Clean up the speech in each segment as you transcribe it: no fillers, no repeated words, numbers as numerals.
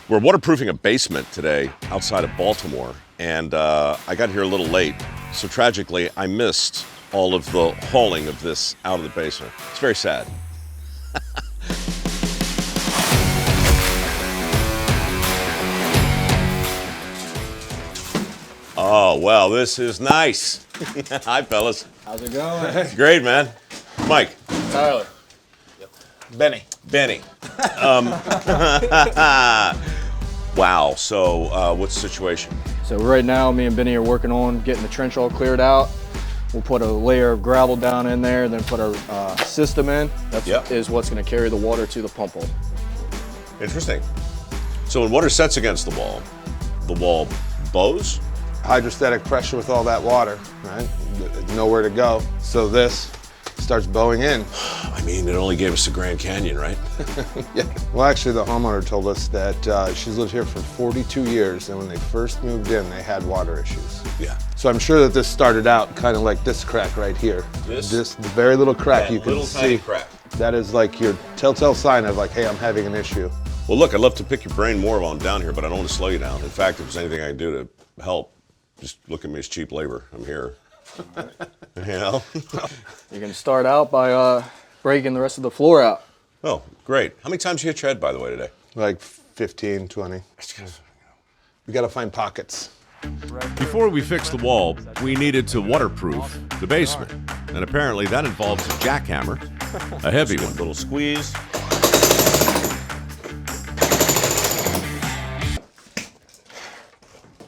We're waterproofing a basement today outside of Baltimore, and I got here a little late, so tragically I missed all of the hauling of this out of the basement. It's very sad. Oh, well, this is nice. Hi, fellas. How's it going? Great, man. Mike. Tyler. Yep. Benny. Wow, so what's the situation? So right now, me and Benny are working on getting the trench all cleared out. We'll put a layer of gravel down in there, then put our system in. That is what's going to carry the water to the pump hole. Interesting. So when water sets against the wall bows? Hydrostatic pressure with all that water, right? Nowhere to go. So this starts bowing in. I mean, it only gave us the Grand Canyon, right? Yeah. Well, actually, the homeowner told us that she's lived here for 42 years, and when they first moved in, they had water issues. Yeah. So I'm sure that this started out kind of like this crack right here. This very little crack you can see. Tiny crack. That is like your telltale sign of like, hey, I'm having an issue. Well, look, I'd love to pick your brain more while I'm down here, but I don't want to slow you down. In fact, if there's anything I can do to help, just look at me as cheap labor. I'm here. You know? You're going to start out by breaking the rest of the floor out. Oh, great. How many times you hit your head, by the way, today? Like 15, 20. We got to find pockets. Before we fixed the wall, we needed to waterproof the basement. And apparently that involves a jackhammer, a heavy one. Little squeeze.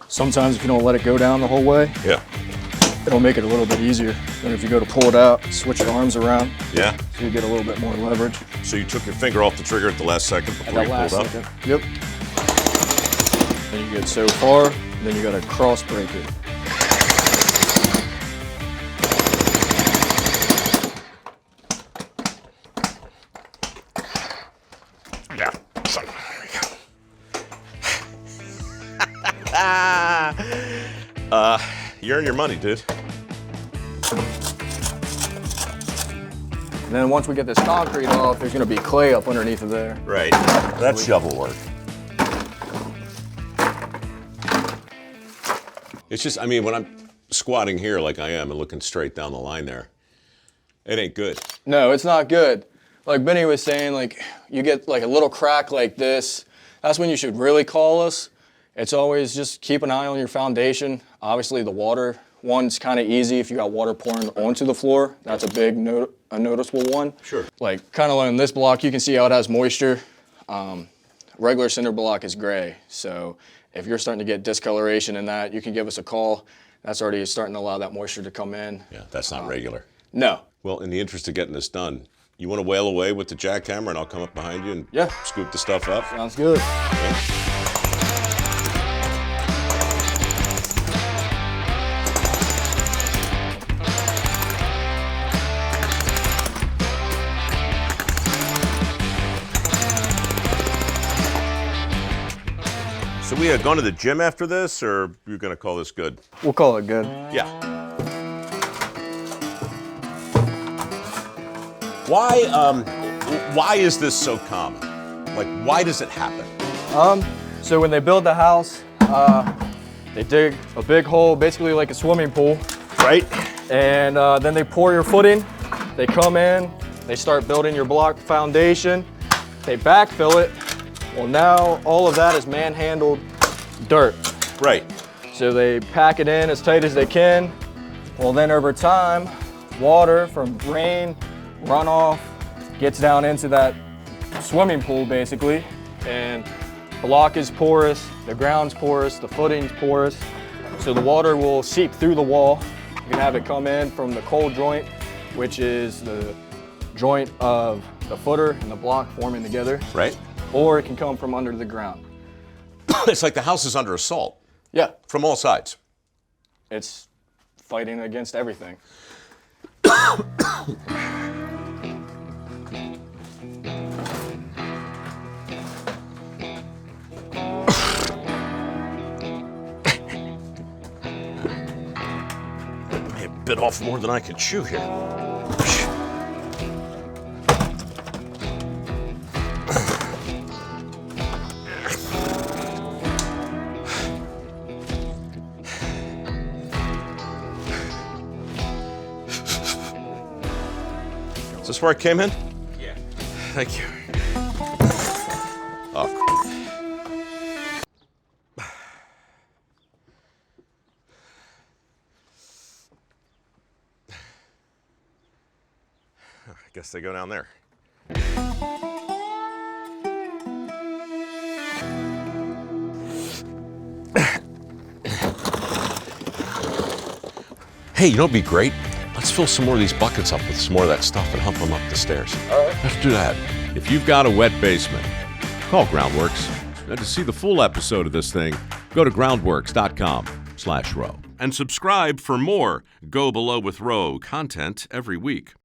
Sometimes if you don't let it go down the whole way, it'll make it a little bit easier than if you go to pull it out, switch your arms around. Yeah. So you get a little bit more leverage. So you took your finger off the trigger at the last second before you pulled up? Yep. Then you get so far, then you got to cross break it. Yeah. You earn your money, dude. And then once we get this concrete off, there's going to be clay up underneath of there. Right. That's shovel work. It's just, I mean, when I'm squatting here like I am and looking straight down the line there, it ain't good. No, it's not good. Like Benny was saying, like you get like a little crack like this, that's when you should really call us. It's always just keep an eye on your foundation. Obviously the water one's kind of easy if you got water pouring onto the floor. That's a big a noticeable one. Sure. Like kind of on this block, you can see how it has moisture. Regular cinder block is gray. So if you're starting to get discoloration in that, you can give us a call. That's already starting to allow that moisture to come in. Yeah, that's not regular. No. Well, in the interest of getting this done, you want to wail away with the jackhammer and I'll come up behind you and scoop the stuff up? Sounds good. Yeah. So we are going to the gym after this, or you're going to call this good? We'll call it good. Yeah. Why is this so common? Like, why does it happen? So when they build the house, they dig a big hole, basically like a swimming pool. Right. And then they pour your footing. They come in, they start building your block foundation. They backfill it. Well, now all of that is manhandled dirt. Right. So they pack it in as tight as they can. Well, then over time, water from rain, runoff, gets down into that swimming pool basically. And block is porous, the ground's porous, the footing's porous. So the water will seep through the wall. You can have it come in from the cold joint, which is the joint of the footer and the block forming together. Right. Or it can come from under the ground. It's like the house is under assault. Yeah. From all sides. It's fighting against everything. May have bit off more than I could chew here. Is this where I came in? Yeah. Thank you. Oh. I guess they go down there. Hey, you know what'd be great? Let's fill some more of these buckets up with some more of that stuff and hump them up the stairs. All right. Let's do that. If you've got a wet basement, call Groundworks. And to see the full episode of this thing, go to groundworks.com/Rowe. And subscribe for more Go Below with Rowe content every week.